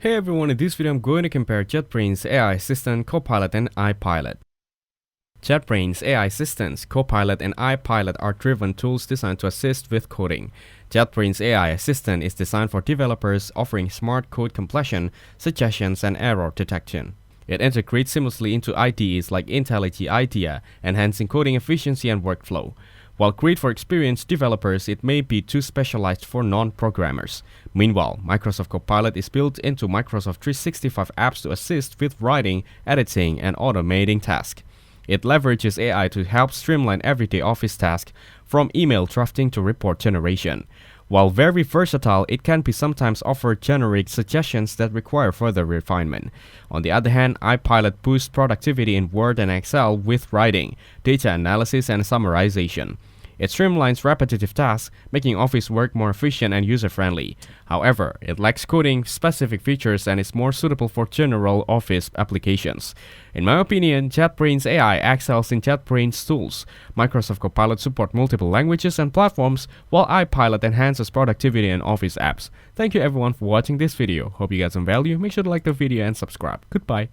Hey everyone, in this video I'm going to compare JetBrains AI Assistant, Copilot and iPilot. JetBrains AI Assistants, Copilot and iPilot are driven tools designed to assist with coding. JetBrains AI Assistant is designed for developers, offering smart code completion, suggestions and error detection. It integrates seamlessly into IDEs like IntelliJ-Based, enhancing coding efficiency and workflow. While great for experienced developers, it may be too specialized for non-programmers. Meanwhile, Microsoft Copilot is built into Microsoft 365 apps to assist with writing, editing, and automating tasks. It leverages AI to help streamline everyday office tasks, from email drafting to report generation. While very versatile, it can be sometimes offer generic suggestions that require further refinement. On the other hand, iPilot boosts productivity in Word and Excel with writing, data analysis, and summarization. It streamlines repetitive tasks, making office work more efficient and user-friendly. However, it lacks coding-specific features and is more suitable for general office applications. In my opinion, JetBrains AI excels in JetBrains tools. Microsoft Copilot supports multiple languages and platforms, while iPilot enhances productivity in office apps. Thank you everyone for watching this video. Hope you got some value. Make sure to like the video and subscribe. Goodbye.